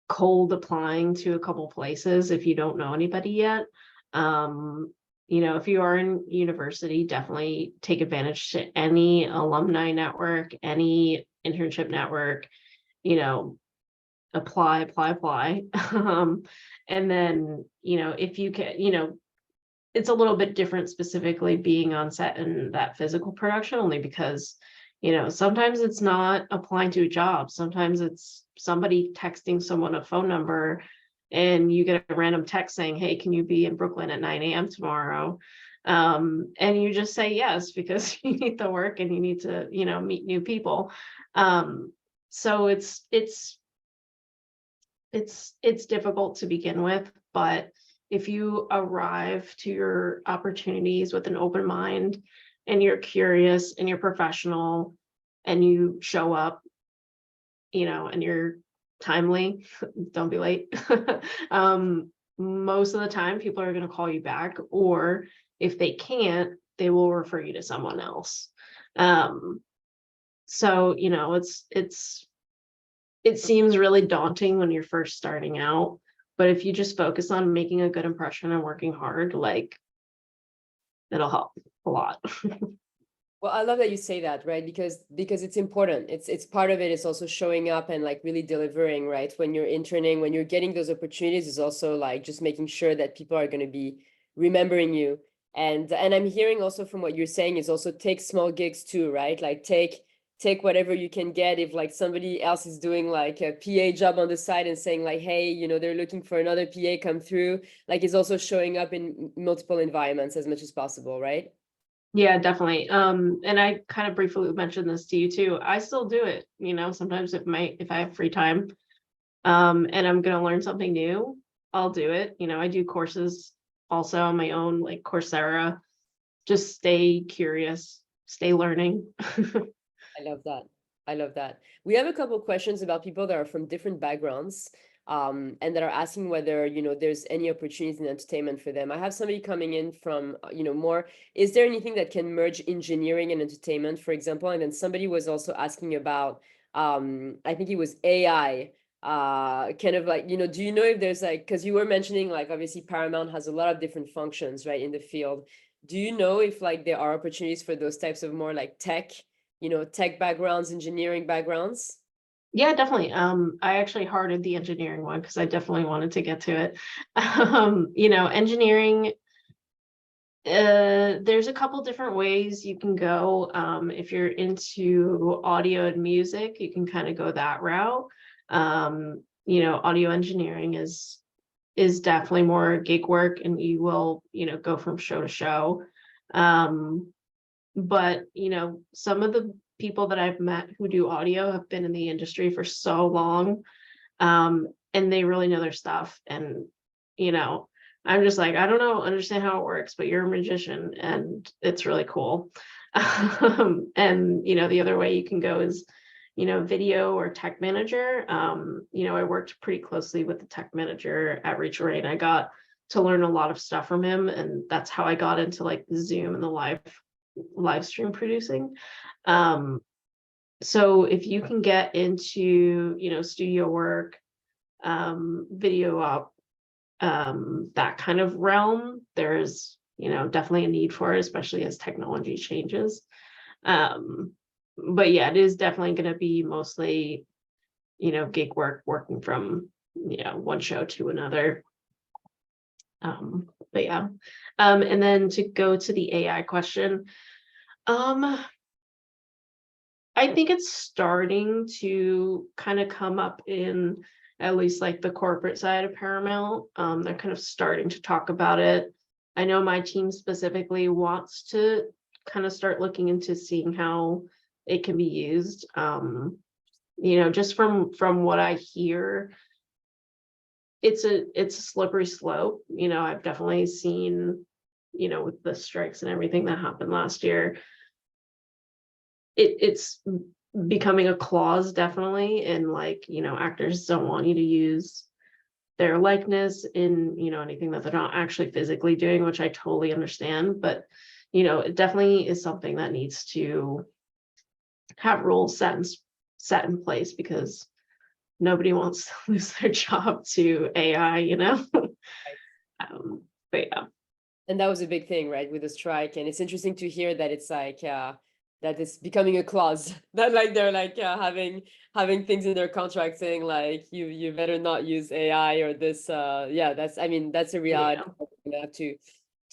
cold applying to a couple places if you don't know anybody yet. If you are in university, definitely take advantage to any alumni network, any internship network, apply. And then, if you can, it's a little bit different specifically being on set in that physical production, only because, sometimes it's not applying to a job. Sometimes it's somebody texting someone a phone number and you get a random text saying, hey, can you be in Brooklyn at 9 a.m. tomorrow? And you just say yes, because you need the work and you need to, meet new people. So it's difficult to begin with, but if you arrive to your opportunities with an open mind and you're curious and you're professional and you show up, and you're timely, don't be late. Most of the time people are going to call you back, or if they can't, they will refer you to someone else. So, it seems really daunting when you're first starting out, but if you just focus on making a good impression and working hard, like it'll help a lot. Well, I love that you say that, right? Because it's important. It's part of it is also showing up and like really delivering, right? When you're interning, when you're getting those opportunities, is also like just making sure that people are going to be remembering you. And I'm hearing also from what you're saying is also take small gigs too, right? Like take whatever you can get. If like somebody else is doing like a PA job on the side and saying like, hey, they're looking for another PA, come through. Like it's also showing up in multiple environments as much as possible, right? Yeah, definitely. And I kind of briefly mentioned this to you too. I still do it, sometimes if I have free time, and I'm gonna learn something new, I'll do it. I do courses also on my own, like Coursera. Just stay curious, stay learning. I love that. I love that. We have a couple questions about people that are from different backgrounds, and that are asking whether, there's any opportunities in entertainment for them. I have somebody coming in from, more, is there anything that can merge engineering and entertainment, for example? And then somebody was also asking about, I think it was AI, kind of like, do you know if there's like, because you were mentioning like, obviously Paramount has a lot of different functions, right, in the field. Do you know if like there are opportunities for those types of more like tech backgrounds, engineering backgrounds? Yeah, definitely. I actually hearted the engineering one because I definitely wanted to get to it. Engineering, there's a couple different ways you can go. If you're into audio and music, you can kind of go that route. Audio engineering is definitely more gig work, and you will, go from show to show. But some of the people that I've met who do audio have been in the industry for so long, and they really know their stuff. And I'm just like, I don't know, understand how it works, but you're a magician, and it's really cool. And the other way you can go is video or tech manager. I worked pretty closely with the tech manager at Rachael Ray, and I got to learn a lot of stuff from him, and that's how I got into like the Zoom and the live stream producing. So if you can get into studio work, video op, that kind of realm, there's definitely a need for it, especially as technology changes. But yeah, it is definitely going to be mostly gig work, working from one show to another. But yeah. And then to go to the AI question, I think it's starting to kind of come up in at least like the corporate side of Paramount. They're kind of starting to talk about it. I know my team specifically wants to kind of start looking into seeing how it can be used. Just from what I hear, it's a slippery slope. I've definitely seen, with the strikes and everything that happened last year, it's becoming a clause, definitely. And like, actors don't want you to use their likeness in, anything that they're not actually physically doing, which I totally understand. But, it definitely is something that needs to have rules set in place, because nobody wants to lose their job to AI. But yeah. And that was a big thing, right, with the strike. And it's interesting to hear that it's like that it's becoming a clause that like they're like having things in their contract saying like you better not use AI or this. That's, I mean, that's a reality Yeah. we have to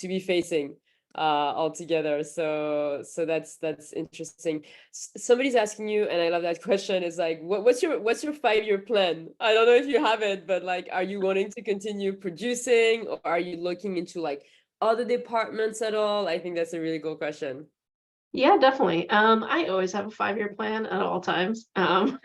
be facing altogether. So that's interesting. Somebody's asking you, and I love that question, is like, what's your 5-year plan? I don't know if you have it, but like, are you wanting to continue producing, or are you looking into like other departments at all? I think that's a really cool question. Yeah, definitely. I always have a 5-year plan at all times. Yeah,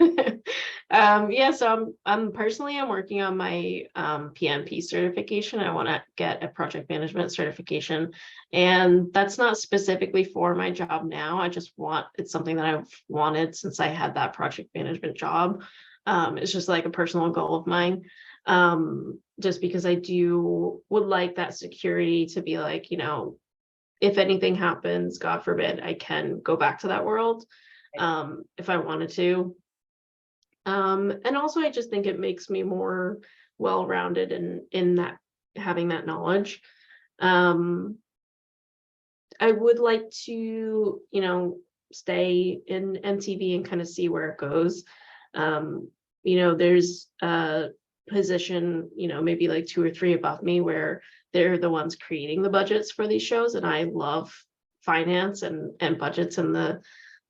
so I'm working on my PMP certification. I want to get a project management certification, and that's not specifically for my job now. It's something that I've wanted since I had that project management job. It's just like a personal goal of mine. Just because would like that security to be like, if anything happens, God forbid, I can go back to that world, if I wanted to. And also, I just think it makes me more well-rounded in that, having that knowledge. I would like to, stay in MTV and kind of see where it goes. There's a position, maybe like 2 or 3 above me where they're the ones creating the budgets for these shows, and I love finance and budgets and the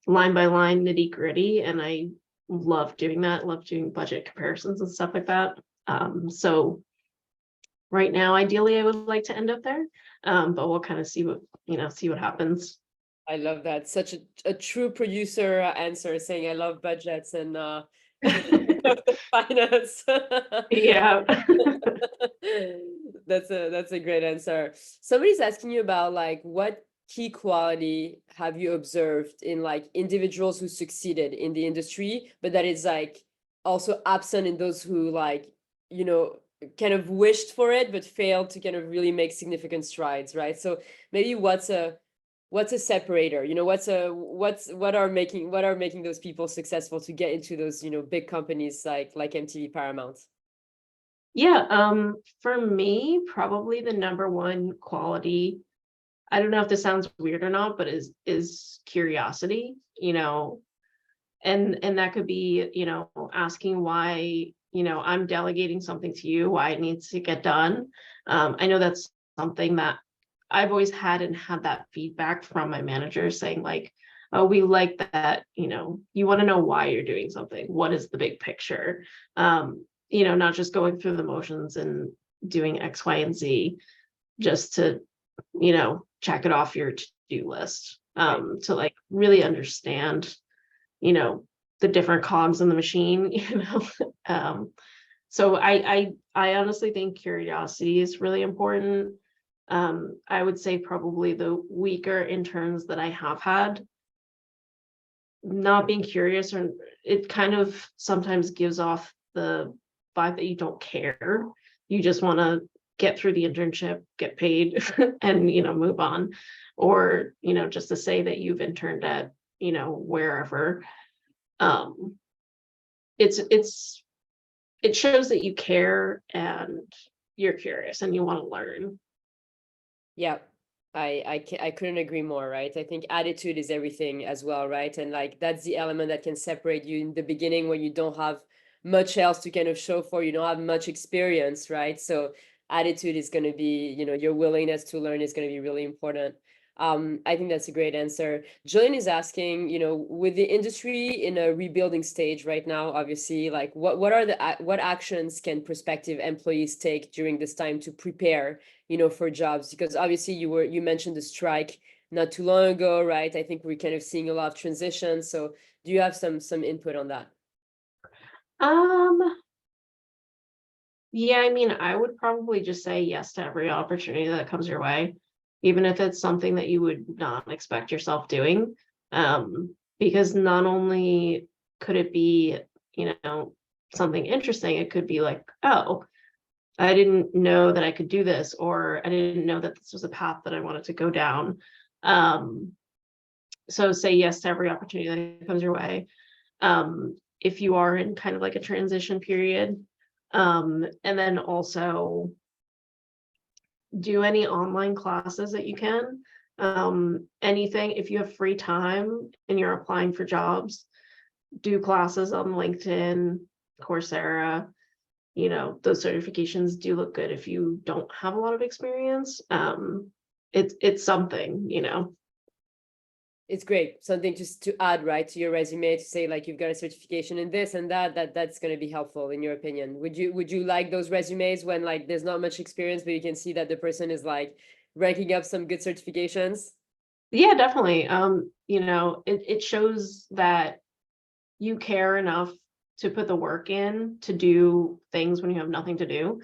line by line nitty gritty, and I love doing that. Love doing budget comparisons and stuff like that. So right now, ideally, I would like to end up there, but we'll kind of see what happens. I love that. Such a true producer answer, saying I love budgets and finance. Yeah. That's a great answer. Somebody's asking you about like what key quality have you observed in like individuals who succeeded in the industry, but that is like also absent in those who like, kind of wished for it but failed to kind of really make significant strides, right? So maybe what's a separator, what are making those people successful to get into those, big companies like MTV, Paramount? Yeah, for me, probably the number one quality, I don't know if this sounds weird or not, but is curiosity, and that could be, asking why, I'm delegating something to you, why it needs to get done. I know that's something that I've always had and had that feedback from my manager saying like, oh, we like that, you want to know why you're doing something. What is the big picture? Not just going through the motions and doing X, Y, and Z just to, check it off your to-do list. To like really understand, the different cogs in the machine, So I honestly think curiosity is really important. I would say probably the weaker interns that I have had, not being curious, or it kind of sometimes gives off the vibe that you don't care. You just want to get through the internship, get paid, and move on, or just to say that you've interned at wherever. It shows that you care and you're curious and you want to learn. Yeah, I couldn't agree more, right? I think attitude is everything as well, right? And like that's the element that can separate you in the beginning when you don't have much else to kind of show for, you don't have much experience, right? So attitude is going to be, your willingness to learn is going to be really important. I think that's a great answer. Jillian is asking, with the industry in a rebuilding stage right now, obviously, like what actions can prospective employees take during this time to prepare, for jobs? Because obviously you mentioned the strike not too long ago, right? I think we're kind of seeing a lot of transition. So do you have some input on that? Yeah, I mean, I would probably just say yes to every opportunity that comes your way, even if it's something that you would not expect yourself doing. Because not only could it be, something interesting, it could be like, oh, I didn't know that I could do this, or I didn't know that this was a path that I wanted to go down. So say yes to every opportunity that comes your way. If you are in kind of like a transition period, and then also do any online classes that you can. Anything, if you have free time and you're applying for jobs, do classes on LinkedIn, Coursera. Those certifications do look good if you don't have a lot of experience. It's something. It's great. Something just to add, right, to your resume, to say like you've got a certification in this and that's going to be helpful in your opinion. Would you like those resumes when like there's not much experience, but you can see that the person is like ranking up some good certifications? Yeah, definitely. It shows that you care enough to put the work in to do things when you have nothing to do,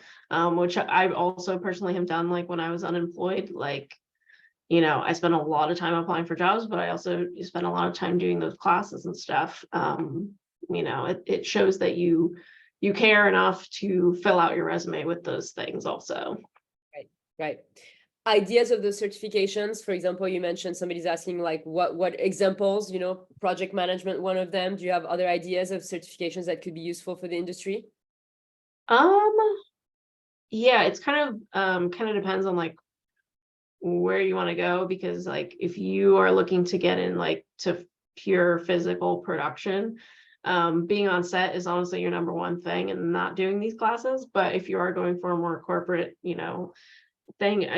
which I also personally have done. Like when I was unemployed, like, I spent a lot of time applying for jobs, but I also spent a lot of time doing those classes and stuff. It shows that you care enough to fill out your resume with those things also. Right. Ideas of the certifications, for example, you mentioned somebody's asking like what examples, project management, one of them. Do you have other ideas of certifications that could be useful for the industry? Yeah, it's kind of depends on like where you want to go, because like if you are looking to get in like to pure physical production, being on set is honestly your number one thing and not doing these classes. But if you are going for a more corporate, thing,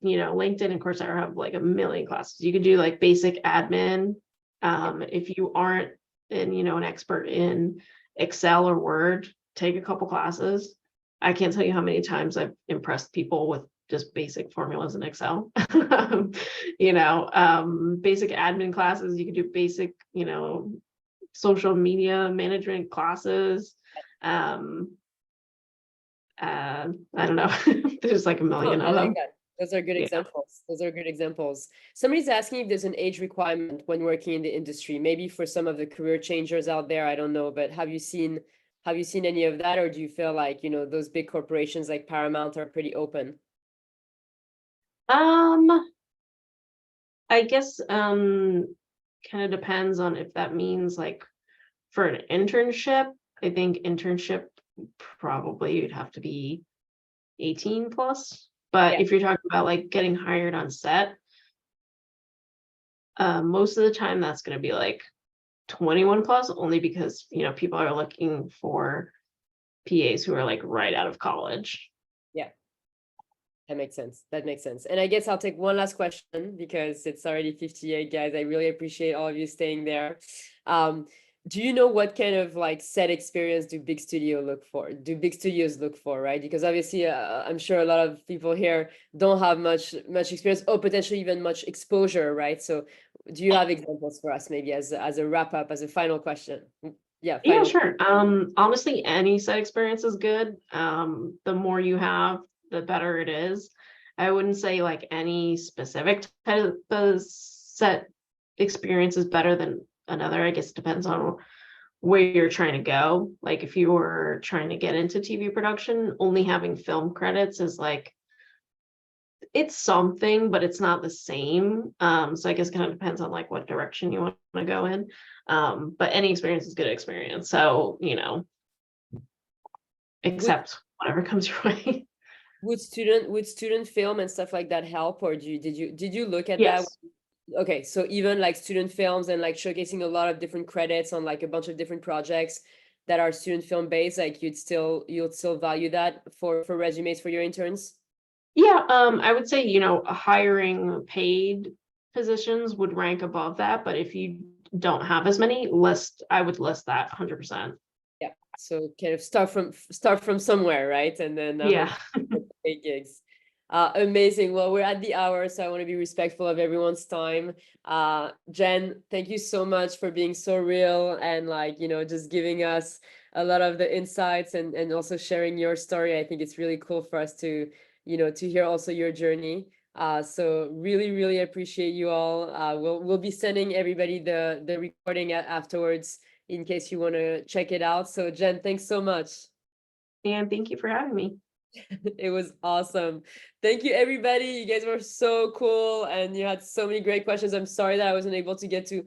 LinkedIn and Coursera have like a million classes. You can do like basic admin. If you aren't an expert in Excel or Word, take a couple classes. I can't tell you how many times I've impressed people with just basic formulas in Excel. Basic admin classes. You can do basic, social media management classes. I don't know. There's like a million I of like them. that. Those are good examples. Those are good examples. Somebody's asking if there's an age requirement when working in the industry, maybe for some of the career changers out there. I don't know, but have you seen any of that, or do you feel like, those big corporations like Paramount are pretty open? I guess kind of depends on if that means like for an internship. I think internship probably you'd have to be 18 plus. But if you're talking about like getting hired on set, most of the time that's going to be like 21 plus, only because people are looking for PAs who are like right out of college. Yeah, that makes sense. And I guess I'll take one last question because it's already 58, guys. I really appreciate all of you staying there. Do you know what kind of like set experience do big studios look for, right? Because obviously, I'm sure a lot of people here don't have much experience or potentially even much exposure, right? So do you have examples for us, maybe as a wrap up, as a final question? Yeah, sure. Honestly, any set experience is good. The more you have, the better it is. I wouldn't say like any specific type of set experience is better than another. I guess it depends on where you're trying to go. Like if you were trying to get into TV production, only having film credits is like, it's something, but it's not the same. So I guess it kind of depends on like what direction you want to go in. But any experience is good experience. So, accept whatever comes your way. Would student film and stuff like that help, or did you look at that? Yes. Okay, so even like student films and like showcasing a lot of different credits on like a bunch of different projects that are student film based, like you'd still value that for resumes for your interns? Yeah, I would say, hiring paid positions would rank above that, but if you don't have as many, I would list that 100%. Yeah, so kind of start from somewhere, right? And then Yeah. paid gigs. Amazing. Well, we're at the hour, so I want to be respectful of everyone's time. Jen, thank you so much for being so real and like, just giving us a lot of the insights and also sharing your story. I think it's really cool for us to, to hear also your journey. So really, really appreciate you all. We'll be sending everybody the recording afterwards in case you want to check it out. So Jen, thanks so much. And thank you for having me. It was awesome. Thank you, everybody. You guys were so cool and you had so many great questions. I'm sorry that I wasn't able to get to,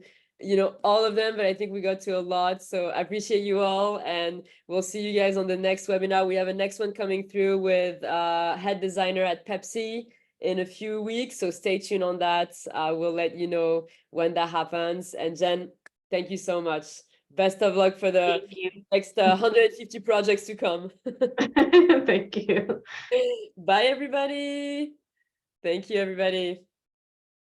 all of them, but I think we got to a lot. So I appreciate you all, and we'll see you guys on the next webinar. We have a next one coming through with head designer at Pepsi in a few weeks. So stay tuned on that. We'll let you know when that happens. And Jen, thank you so much. Best of luck for the next 150 projects to come. Thank you. Bye, everybody. Thank you, everybody.